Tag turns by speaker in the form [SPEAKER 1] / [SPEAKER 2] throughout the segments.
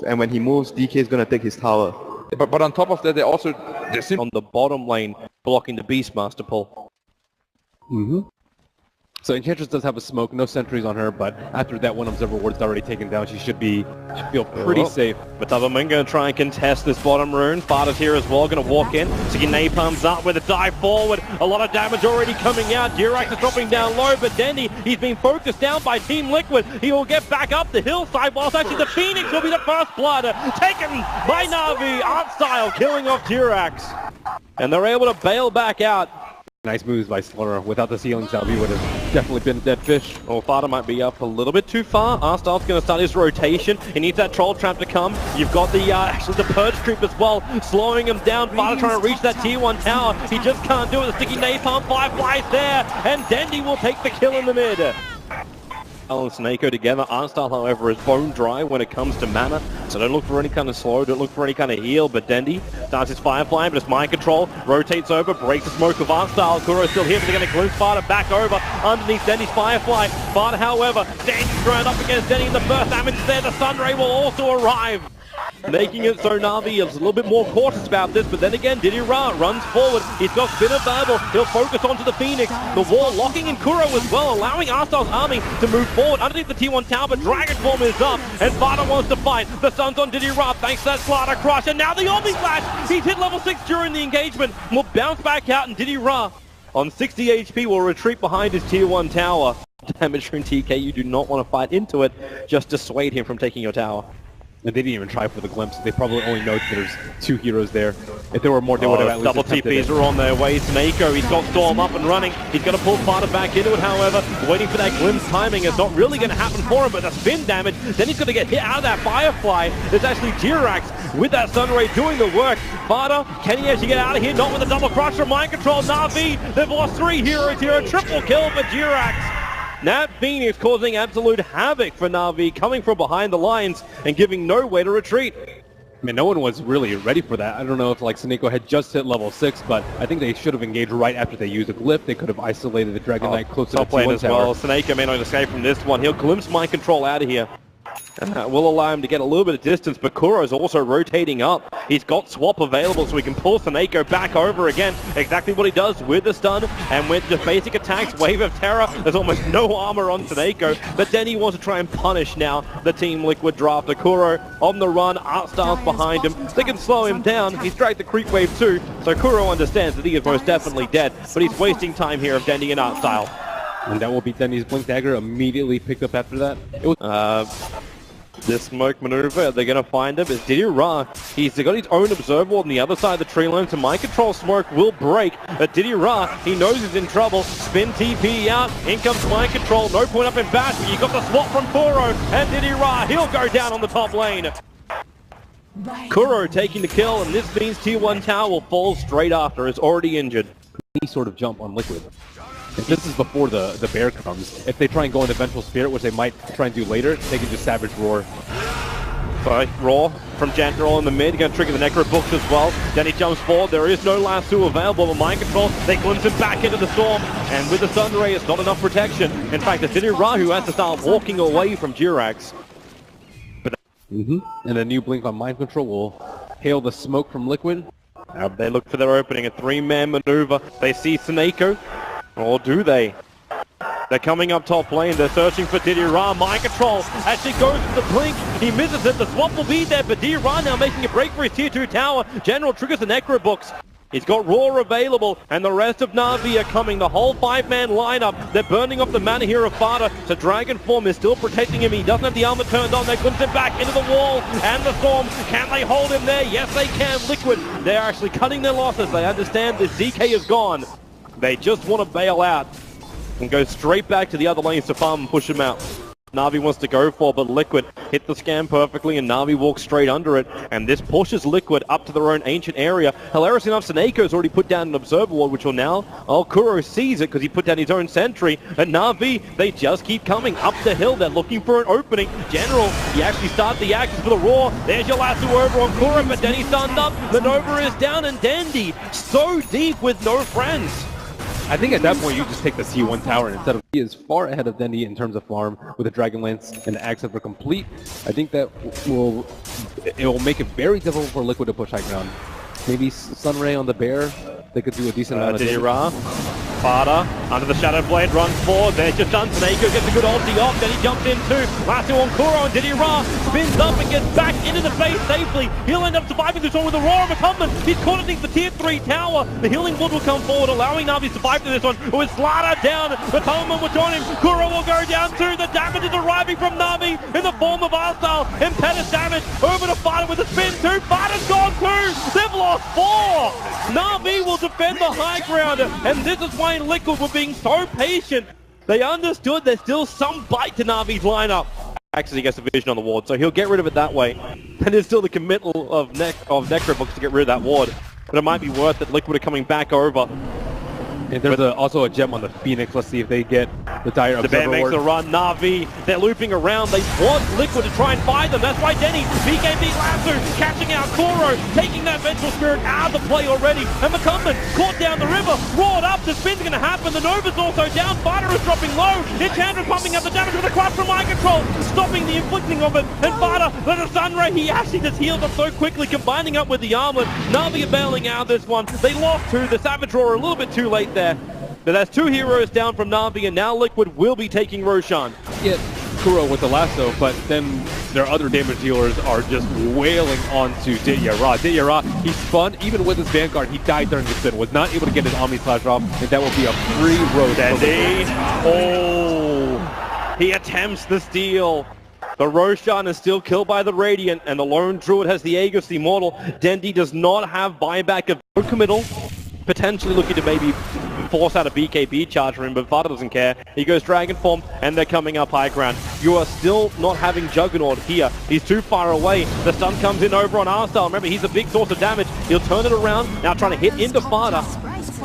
[SPEAKER 1] and when he moves, DK is going to take his tower.
[SPEAKER 2] But on top of that, they're
[SPEAKER 3] on the bottom lane, blocking the Beastmaster pull.
[SPEAKER 4] So Enchantress does have a smoke, no sentries on her, but after that one Observer Ward's already taken down, she should feel pretty safe.
[SPEAKER 3] But Government going to try and contest this bottom rune. Fada's here as well, going to walk in. Siki napalms up with a dive forward. A lot of damage already coming out. Durax is dropping down low, but Dendy, he's being focused down by Team Liquid. He will get back up the hillside, whilst actually the Phoenix will be the first blood. Taken by NaVi, art style, killing off Durax. And they're able to bail back out.
[SPEAKER 4] Nice moves by Slaughter. Without the ceilings, NaVi would have definitely been a dead fish.
[SPEAKER 3] Well, Fada might be up a little bit too far. Arstyle's going to start his rotation. He needs that troll trap to come. You've got the actually the purge creep as well, slowing him down. Fada trying to reach that tier 1 tower. He just can't do it. The sticky napalm, Firefly's there, and Dendy will take the kill in the mid. And Snako together. Arstyle, however, is bone dry when it comes to mana, so don't look for any kind of slow, don't look for any kind of heal, but Dendy starts his Firefly, but it's mind control, rotates over, breaks the smoke of Arstyle. Kuro's still here, but they're going to glimpse Fada back over underneath Dendy's Firefly. Fada, however, Dendy's thrown up against Dendy, and the burst damage is there. The Sunray will also arrive, making it so NaVi is a little bit more cautious about this, but then again, Diddy Ra runs forward. He's got Spin available. He'll focus onto the Phoenix. The wall locking in Kuro as well, allowing Arstyle's army to move forward underneath the T1 tower, but Dragon Form is up, and Fada wants to fight. The sun's on Diddy Ra, thanks to that Slaughter Crush, and now the Omni Flash! He's hit level 6 during the engagement. Will bounce back out, and Diddy Ra, on 60 HP, will retreat behind his Tier 1 tower. Damage from TK, you do not want to fight into it. Just dissuade him from taking your tower.
[SPEAKER 4] And they didn't even try for the glimpse. They probably only know that there's 2 heroes there. If there were more, they would have at least
[SPEAKER 3] double TPs are on their way. Snako, he's got Storm up and running. He's going to pull Fada back into it, however. Waiting for that glimpse timing. It's not really going to happen for him, but the spin damage. Then he's going to get hit out of that Firefly. There's actually Durax with that Sunray doing the work. Fada, can he actually get out of here? Not with a double crush from Mind Control. NaVi, they've lost 3 heroes here. A triple kill for Durax. Nat Phoenix causing absolute havoc for NaVi, coming from behind the lines and giving no way to retreat.
[SPEAKER 4] I mean, no one was really ready for that. I don't know if like Snako had just hit level 6, but I think they should have engaged right after they used a glyph. They could have isolated the Dragon Knight close to the T1
[SPEAKER 3] as well. Snako may not escape from this one. He'll glimpse Mind Control out of here. And that will allow him to get a little bit of distance, but Kuro's also rotating up. He's got swap available, so he can pull Snako back over again. Exactly what he does with the stun, and with the basic attacks, Wave of Terror. There's almost no armor on Snako, but then he wants to try and punish now the Team Liquid drafter. Kuro on the run, Artstyle's behind him. They can slow him down. He's dragged the creep wave too, so Kuro understands that he is most definitely dead, but he's wasting time here of Dendy and Artstyle.
[SPEAKER 4] And that will be Dendy's Blink Dagger immediately picked up after that. It was
[SPEAKER 3] this smoke maneuver, they're going to find him. It's Diddy Ra. He's got his own observer on the other side of the tree line, so Mind Control smoke will break. But Diddy Ra, he knows he's in trouble. Spin TP out. In comes Mind Control. No point up in bash, but you got the swap from Kuro. And Diddy Ra, he'll go down on the top lane. Kuro taking the kill, and this means Tier 1 tower will fall straight after. It's already injured.
[SPEAKER 4] Any sort of jump on Liquid. If this is before the bear comes, if they try and go into Vengeful Spirit, which they might try and do later, they can just Savage Roar.
[SPEAKER 3] Sorry, Roar from General in the mid, going to trigger the Necro Books as well. Then he jumps forward, there is no lasso available, but Mind Control, they glimpse him back into the storm, and with the Sun Ray, it's not enough protection. In fact, it's Diddy Ra who has to start walking away from Durax.
[SPEAKER 4] And a new blink on Mind Control will hail the smoke from Liquid.
[SPEAKER 3] Now they look for their opening, a 3-man maneuver. They see Snako. Or do they? They're coming up top lane. They're searching for Diddy Ra. Mind Control actually goes for the blink. He misses it. The swap will be there, but Diddy Ra now making a break for his Tier 2 tower. General triggers the Necro Books. He's got Roar available, and the rest of NaVi are coming. The whole 5-man lineup. They're burning off the mana here of Fada. So Dragon Form is still protecting him. He doesn't have the armor turned on. They glimpse him back into the wall. And the Storm. Can they hold him there? Yes, they can. Liquid. They're actually cutting their losses. They understand this DK is gone. They just want to bail out and go straight back to the other lanes to farm and push him out. NaVi wants to go for, but Liquid hit the scam perfectly, and NaVi walks straight under it, and this pushes Liquid up to their own ancient area. Hilariously enough, Snako's already put down an Observer Ward, which will now, Kuro sees it because he put down his own sentry, and NaVi, they just keep coming up the hill. They're looking for an opening. General, he actually started the actions for the Roar. There's your lasso over on Kuro, but then he's stunned up. The Nova is down, and Dendy so deep with no friends.
[SPEAKER 4] I think at that point you just take the C1 tower and instead of he is far ahead of Dendy in terms of farm with the Dragon Lance and the Axe for complete. I think that will make it very difficult for Liquid to push high ground. Maybe Sunray on the Bear, they could do a decent amount of damage.
[SPEAKER 3] Fada under the Shadow Blade runs forward. There's just done. Snako gets a good ulti off. Then he jumps in too. Lasso on Kuro and Diddy Ra spins up and gets back into the face safely. He'll end up surviving this one with a Roar of Incumbent. He's caught underneath the tier 3 tower. The healing wood will come forward, allowing NaVi to survive through this one. With Slaughter down, Matoman will join him. Kuro will go down too. The damage is arriving from NaVi in the form of Arstyle. Impetus damage over to Fada with a spin too. Fada's gone too. They've lost 4. NaVi will defend the high ground, and this is why Liquid were being so patient. They understood there's still some bite to Navi's lineup. Actually, he gets a vision on the ward, so he'll get rid of it that way. And there's still the committal of Necrobooks to get rid of that ward. But it might be worth it. Liquid are coming back over.
[SPEAKER 4] And there's also a gem on the Phoenix. Let's see if they get the Dire Observer.
[SPEAKER 3] The Bear makes a run. Navi, they're looping around. They want Liquid to try and find them. That's why Denny, BKB Lasso, catching out Kuro, taking that Vengeful Spirit out of the play already. And McCumbin caught down the river, roared up. The spin's going to happen. The Nova's also down. Fada is dropping low. Enchantress pumping up the damage with a clutch from Mind Control, stopping the inflicting of it. And Fada, there's a Sunray. He actually just healed up so quickly, combining up with the armlet. Navi are bailing out this one. They lost 2. The Savage Roar a little bit too late there. But that's 2 heroes down from Navi, and now Liquid will be taking Roshan.
[SPEAKER 4] Yeah, Kuro with the lasso, but then their other damage dealers are just wailing onto Ditya Ra. Ditya Ra, he spun, even with his Vanguard, he died during the spin, was not able to get his Omni Slash off, and that will be a free road.
[SPEAKER 3] Dendy, oh, he attempts the steal. The Roshan is still killed by the Radiant, and the Lone Druid has the Aegis, the Immortal. Dendy does not have buyback of no committal, potentially looking to maybe force out a BKB charge for him, but Fada doesn't care. He goes Dragon Form, and they're coming up high ground. You are still not having Juggernaut here. He's too far away. The stun comes in over on Arstyle. Remember, he's a big source of damage. He'll turn it around, now trying to hit into Fada,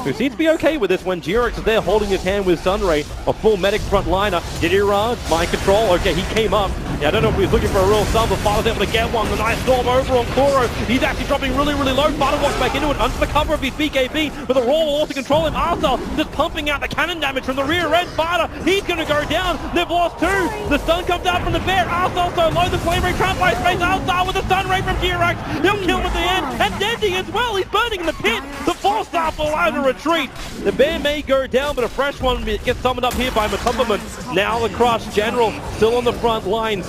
[SPEAKER 3] who seems to be okay with this when Jirex is there holding his hand with Sunray, a full medic frontliner. Diddy Ra, Mind Control, okay, he came up. Yeah, I don't know if he was looking for a real stun, but Fada's able to get one. The nice storm over on Kuro. He's actually dropping really, really low. Fada walks back into it under the cover of his BKB, but the Roar will also control him. Arstyle just pumping out the cannon damage from the rear end. Fada, he's going to go down. They've lost 2. The stun comes out from the Bear. Arstyle so low. The Flame Ray trapped by space. Arstyle with the stun ray from Jirex. He'll kill him at the end. And Dendy as well. He's burning in the pit. The 4-star will allow to retreat. The Bear may go down, but a fresh one gets summoned up here by Matumberman. Now the Crush General still on the front lines.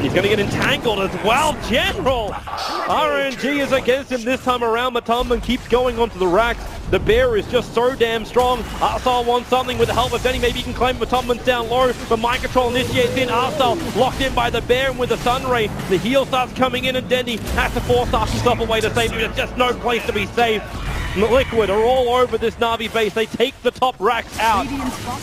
[SPEAKER 3] He's going to get entangled as well. General! RNG is against him this time around. Matumberman keeps going onto the racks. The Bear is just so damn strong. Arstyle wants something with the help of Denny. Maybe he can claim Matumberman's down low, but Mind Control initiates in. Arstyle locked in by the Bear, and with the Sunray, the heal starts coming in, and Denny has to force himself away to save him. There's just no place to be safe. Liquid are all over this Navi base. They take the top racks out.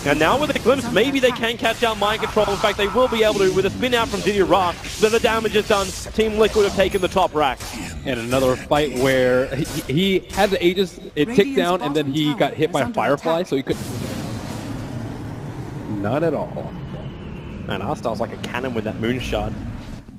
[SPEAKER 3] And now with a glimpse, maybe they can catch out Mind Control. In fact, they will be able to with a spin out from Diddy Ra. Then the damage is done. Team Liquid have taken the top racks.
[SPEAKER 4] And another fight where he had the Aegis, it ticked down, and then he got hit by a Firefly, so he could... Not at all.
[SPEAKER 3] And Arstyle's like a cannon with that Moonshot.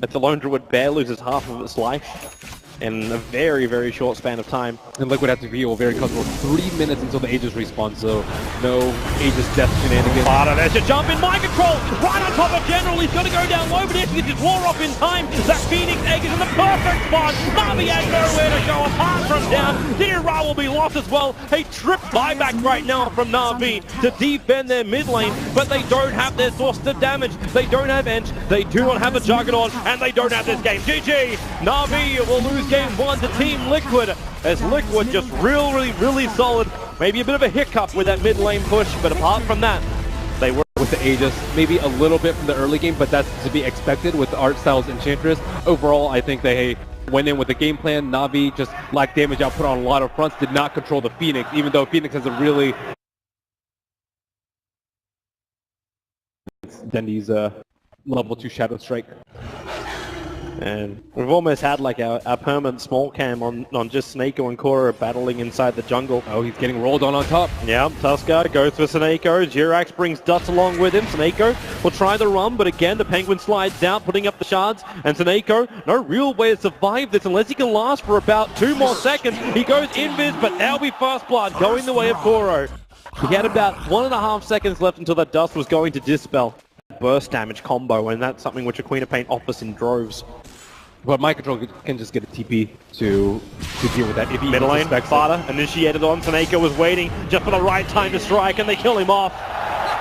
[SPEAKER 3] If the Lone Druid Bear loses half of its life in a very, very short span of time.
[SPEAKER 4] And Liquid have to heal very comfortable. 3 minutes until the Aegis respawn, so no Aegis death shenanigans.
[SPEAKER 3] Fada, there's a jump in. Mind Control right on top of General. He's going to go down low, but he gets his Roar off in time. That Phoenix Egg is in the perfect spot. Navi has nowhere to go apart from down. Diddy Ra will be lost as well. A trip buyback right now from Navi to defend their mid lane, but they don't have their source of damage. They don't have Ench. They do not have a Juggernaut, and they don't have this game. GG! Navi will lose game 1 to Team Liquid, as Liquid just really solid. Maybe a bit of a hiccup with that mid lane push, but apart from that, they were
[SPEAKER 4] with the Aegis, maybe a little bit from the early game, but that's to be expected with Arstyle's Enchantress. Overall, I think they went in with the game plan. Navi just lacked damage output on a lot of fronts, did not control the Phoenix, even though Phoenix has a really... Dendy's level 2 Shadow Strike.
[SPEAKER 3] And we've almost had like our permanent small cam on just Snako and Kuro battling inside the jungle.
[SPEAKER 4] Oh, he's getting rolled on top.
[SPEAKER 3] Yeah, Tusker goes for Snako. Jirax brings Dust along with him. Snako will try the run, but again, the Penguin slides out, putting up the shards. And Snako, no real way to survive this unless he can last for about 2 more seconds. He goes invis, but that'll be First Blood going the way of Kuro. He had about 1.5 seconds left until that dust was going to dispel. Burst damage combo, and that's something which a Queen of Pain offers in droves.
[SPEAKER 4] But Mind Control can just get a TP to deal with that if he
[SPEAKER 3] Middle lane,
[SPEAKER 4] suspects
[SPEAKER 3] Fada initiated on. Tanaka was waiting just for the right time to strike, and they kill him off.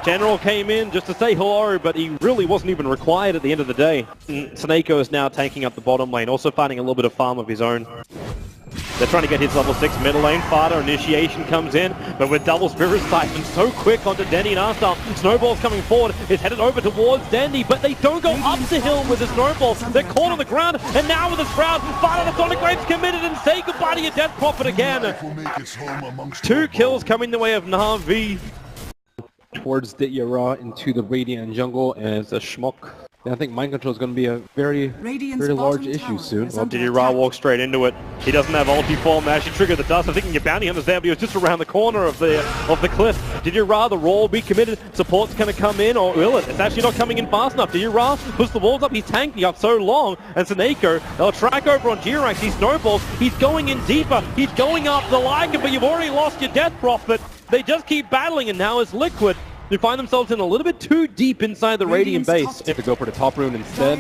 [SPEAKER 3] General came in just to say hello, but he really wasn't even required at the end of the day. Tanaka is now taking up the bottom lane, also finding a little bit of farm of his own. They're trying to get his level 6 middle lane. Fada initiation comes in, but with double Spirit Siphon so quick onto Dendy and Arstal. Snowball's coming forward. It's headed over towards Dendy, but they don't go up the hill with the Snowball. They're caught on the ground, and now with the Shroud, Fada the Sonic Wave's committed and say goodbye to your Death Prophet again. 2 kills coming the way of NaVi.
[SPEAKER 4] towards the Yara into the Radiant jungle, and it's a schmuck. And I think Mind Control is going to be a very large issue soon.
[SPEAKER 3] Well, Didira walks straight into it. He doesn't have ulti form. Actually triggered the dust. I'm thinking your bounty hunter's there, but he was just around the corner of the cliff. Didira, the roll will be committed. Support's going to come in, or will it? It's actually not coming in fast enough. Didira puts the walls up. He's tanking up so long. And Saneko, they'll track over on Jirax. He snowballs. He's going in deeper. He's going up the Lycan, but you've already lost your Death Prophet. They just keep battling, and now it's Liquid. They find themselves in a little bit too deep inside the Radiant base.
[SPEAKER 4] To go for the top rune instead,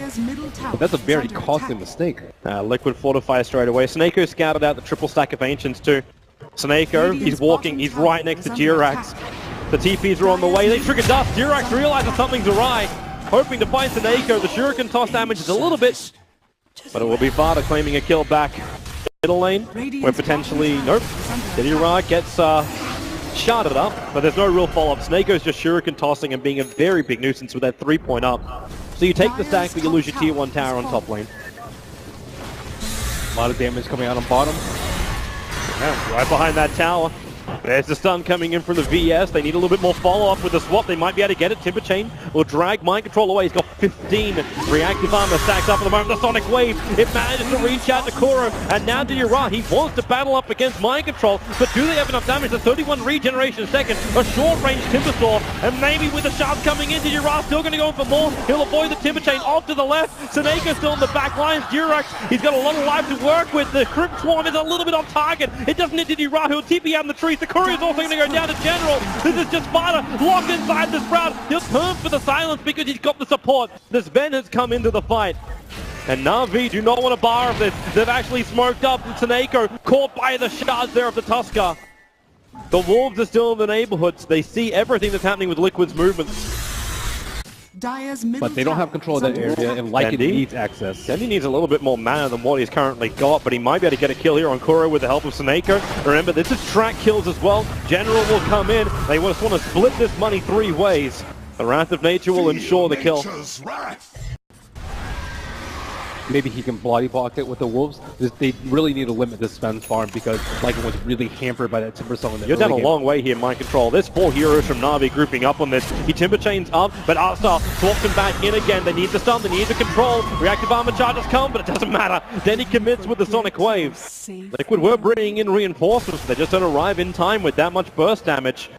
[SPEAKER 4] but that's a very costly mistake.
[SPEAKER 3] Liquid fortify straight away. Snako scouted out the triple stack of Ancients too. Snako, he's walking, he's right next to Jirax. The TPs are on the way, they trigger dust. Jirax realizes something's awry. Hoping to find Snako, the Shuriken toss damage is a little bit, but it will be Vada claiming a kill back. Middle lane, where potentially, nope. Didira gets sharded up, but there's no real follow-up. Snako's just Shuriken tossing and being a very big nuisance with that 3-point up. So you take the stack, but you lose your tier 1 tower on top lane.
[SPEAKER 4] A lot of damage coming out on bottom.
[SPEAKER 3] Yeah, right behind that tower. There's the stun coming in from the VS. They need a little bit more follow-up with the swap. They might be able to get it. Timber Chain will drag Mind Control away. He's got 15 reactive armor stacked up at the moment. The Sonic Wave, it manages to reach out to Kuro. And now to Yara. He wants to battle up against Mind Control, but do they have enough damage? The 31 regeneration a second. A short-range Timber Saw. And maybe with the shards coming in, Yara still going to go in for more. He'll avoid the Timber Chain off to the left. Saneka still in the back lines. Jirax, he's got a lot of life to work with. The Crypt Swarm is a little bit on target. It doesn't hit Yara, who'll TP out in the trees. The Courier is also going to go down to General. This is just Vada locked inside the Sprout. He'll turn for the silence because he's got the support. The Sven has come into the fight. And NaVi do not want to bar of this. They've actually smoked up Saneko, caught by the shards there of the Tusker. The Wolves are still in the neighborhoods. They see everything that's happening with Liquid's movements.
[SPEAKER 4] But they don't have control of that area, and Lycan needs access.
[SPEAKER 3] Dendy needs a little bit more mana than what he's currently got, but he might be able to get a kill here on Kuro with the help of Saneko. Remember, this is track kills as well. General will come in. They just want to split this money 3 ways. The Wrath of Nature will ensure the kill.
[SPEAKER 4] Maybe he can bloody block it with the Wolves. They really need to limit this Sven's farm because Lycan was really hampered by that Timber Saw in the
[SPEAKER 3] You're down a long way here, Mind Control. There's 4 heroes from NaVi grouping up on this. He Timber Chains up, but Arstar swaps him back in again. They need the stun, they need the control. Reactive armor charges come, but it doesn't matter. Then he commits with the Sonic Wave. Liquid were bringing in reinforcements, but they just don't arrive in time with that much burst damage.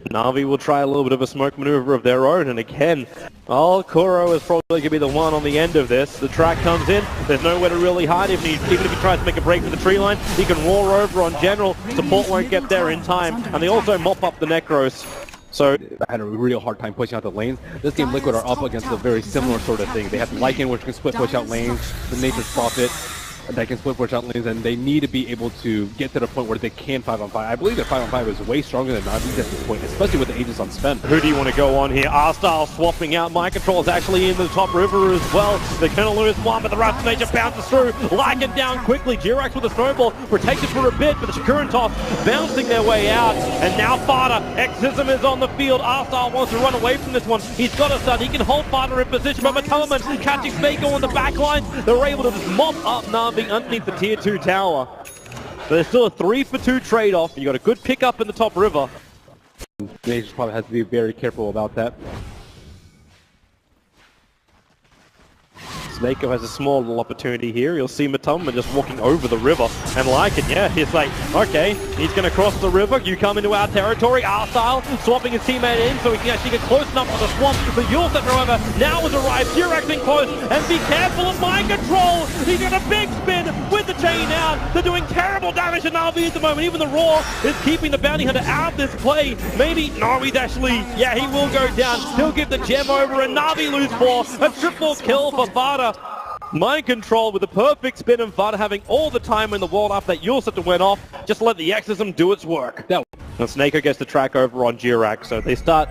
[SPEAKER 3] NaVi will try a little bit of a smoke maneuver of their own, and again, Kuro is probably going to be the one on the end of this. The track comes in, there's nowhere to really hide. Even if he tries to make a break for the tree line, he can roar over on General. Support won't get there in time, and they also mop up the Necros. So
[SPEAKER 4] I had a real hard time pushing out the lanes. This game Liquid are up against a very similar sort of thing. They have Lycan, which can split push out lanes, the Nature's Prophet that can split push out lanes, and they need to be able to get to the point where they can 5-on-5. I believe that 5-on-5 is way stronger than NaVi at this point, especially with the Aegis on Sven.
[SPEAKER 3] Who do you want to go on here? R-Style swapping out. Mind Control is actually in the top river as well. They're going to lose one, but the Wrath of Nature bounces through. Lycan down quickly. Jirax with a snowball. Protected for a bit, but the Shakuran toss bouncing their way out. And now Fada. Exism is on the field. R-Style wants to run away from this one. He's got a stun. He can hold Fada in position, but Mateleman catching Spako on the back line. They're able to just mop up NaVi underneath the tier 2 tower. So there's still a 3-for-2 trade-off. You got a good pickup in the top river.
[SPEAKER 4] They just probably have to be very careful about that.
[SPEAKER 3] Snako has a small little opportunity here. You'll see Matoma just walking over the river. And Lycan, yeah, he's like, okay, he's going to cross the river. You come into our territory, our style, swapping his teammate in so he can actually get close enough to the swamp. But Yulset, however, now has arrived. Jirax in close. And be careful of mind control. He's got a big spin with the chain out. They're doing terrible damage to NaVi at the moment. Even the Raw is keeping the bounty hunter out of this play. Maybe, no, he's actually, yeah, he will go down. He'll give the gem over and NaVi lose 4. A triple kill for Vada. Mind control with the perfect spin and Vada having all the time in the world after that Yulset went off. Just let the Exorcism do its work. And Snako gets the track over on Jirax, so they start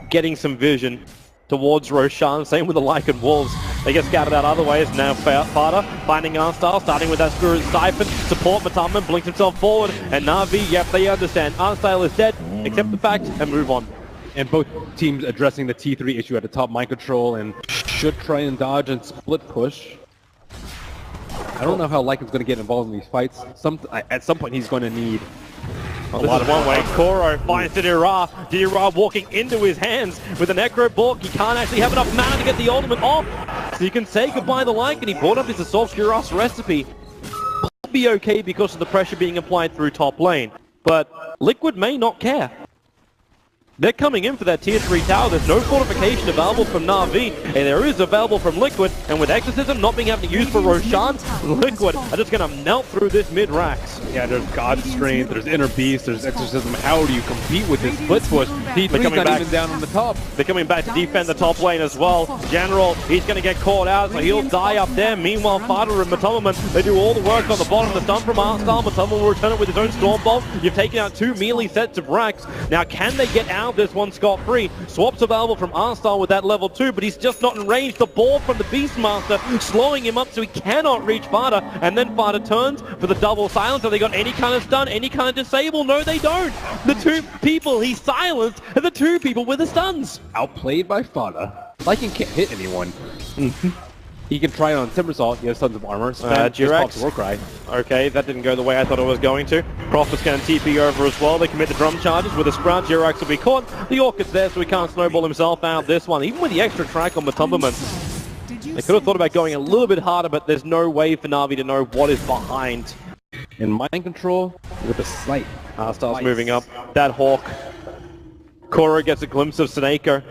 [SPEAKER 3] getting some vision towards Roshan. Same with the Lycan Wolves. They get scattered out other ways. Now Vada finding Arstyle, starting with that Spirit Siphon. Support Matama, blinks himself forward. And Navi, yep, they understand. Arstyle is dead. Accept the fact and move on.
[SPEAKER 4] And both teams addressing the T3 issue at the top, mind control, and should try and dodge and split push. I don't know how Lycan's going to get involved in these fights. At some point he's going to need a lot of
[SPEAKER 3] one way. Koro finds Didira. Didira walking into his hands with a Necro Bork. He can't actually have enough mana to get the ultimate off. So you can say goodbye to Lycan. He brought up his Assault Cuirass recipe. Will be okay because of the pressure being applied through top lane. But Liquid may not care. They're coming in for that tier 3 tower. There's no fortification available from NaVi, and there is available from Liquid. And with Exorcism not being able to use for Roshan, Liquid are just going to melt through this mid-racks.
[SPEAKER 4] Yeah, there's God Strength, there's Inner Beast, there's Exorcism. How do you compete with this split push? T3's not even down on the top.
[SPEAKER 3] They're coming back to defend the top lane as well. General, he's going to get caught out, so he'll die up there. Meanwhile, Fada and Matoma, they do all the work on the bottom. The stun from Arstyle. Matoma will return it with his own Stormbolt. You've taken out 2 melee sets of racks. Now, can they get out of this one scot-free? Swaps available from Arstyle with that level 2, but he's just not in range. The ball from the Beastmaster slowing him up so he cannot reach Fada. And then Fada turns for the double silence. Have they got any kind of stun, any kind of disable? No, they don't. The 2 people he silenced are the 2 people with the stuns.
[SPEAKER 4] Outplayed by Fada. Lycan can't hit anyone. He can try it on Timbersault. He has tons of armor.
[SPEAKER 3] Jirax.
[SPEAKER 4] Warcry.
[SPEAKER 3] Okay, that didn't go the way I thought it was going to. Prophet's going to TP over as well. They commit the drum charges with a scrap. Jirax will be caught. The Orchid's there, so he can't snowball himself out this one. Even with the extra track on Matumberman. They could have thought about going a little bit harder, but there's no way for NaVi to know what is behind.
[SPEAKER 4] In mind control with a sight.
[SPEAKER 3] Arstyle's moving up. That Hawk. Koro gets a glimpse of Snako.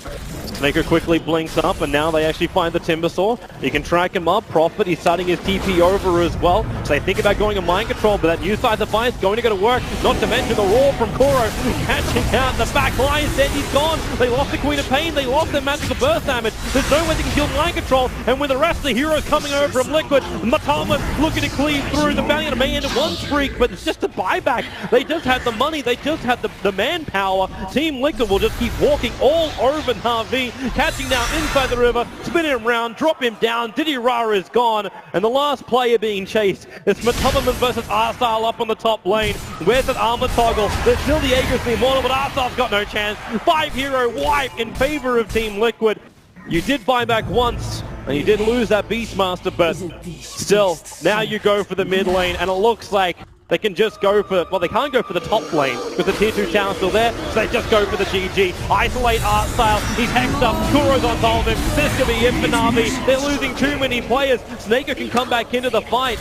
[SPEAKER 3] Snako quickly blinks up, and now they actually find the Timbersaw. You can track him up. Prophet, he's starting his TP over as well. So they think about going a mind control, but that new side device going to go to work. Not to mention the roar from Koro catching out the back line. Then he's gone. They lost the Queen of Pain. They lost their magical burst damage. There's no way they can kill mind control. And with the rest of the heroes coming over from Liquid, Matama looking to cleave through. The Valiant may end at one streak, but it's just a buyback. They just had the money. They just had the manpower. Team Liquid will just keep walking all over NaVi. Catching now inside the river, spinning him around, drop him down. Didira is gone, and the last player being chased is Matubberman versus Arstyle up on the top lane. Where's that armor toggle? There's still the Aegis the Immortal, but Arstyle's got no chance. 5-hero wipe in favor of Team Liquid. You did buy back once, and you did lose that Beastmaster, but still, now you go for the mid lane, and it looks like they can just go for, well, they can't go for the top lane because the tier 2 tower's still there, so they just go for the GG. Isolate Arstyle, he's hexed up, Kuro's on top of him, this could be it for NaVi. They're losing too many players. Snako can come back into the fight,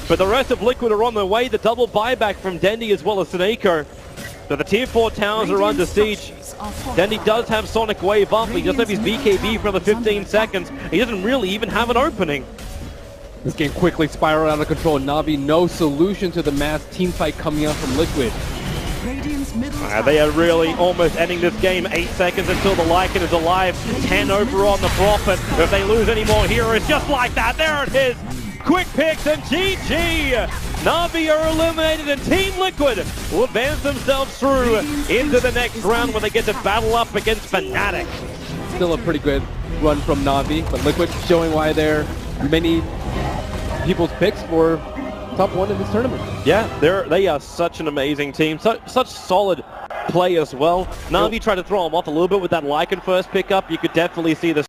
[SPEAKER 3] but the rest of Liquid are on their way. The double buyback from Dendi as well as Snako. So the tier 4 towers are under siege. Dendi does have Sonic Wave up, he does have his BKB for another 15 seconds. He doesn't really even have an opening.
[SPEAKER 4] This game quickly spiraled out of control. NaVi, no solution to the mass team fight coming out from Liquid.
[SPEAKER 3] They are really almost ending this game. 8 seconds until the Lycan is alive. 10 over on the Prophet. If they lose any more heroes, just like that, there it is. Quick picks and GG. NaVi are eliminated, and Team Liquid will advance themselves through into the next round where they get to battle up against Fnatic.
[SPEAKER 4] Still a pretty good run from NaVi, but Liquid showing why they're many people's picks for top 1 in this tournament.
[SPEAKER 3] Yeah, they are such an amazing team, such solid play as well. NaVi tried to throw them off a little bit with that Lycan first pickup. You could definitely see the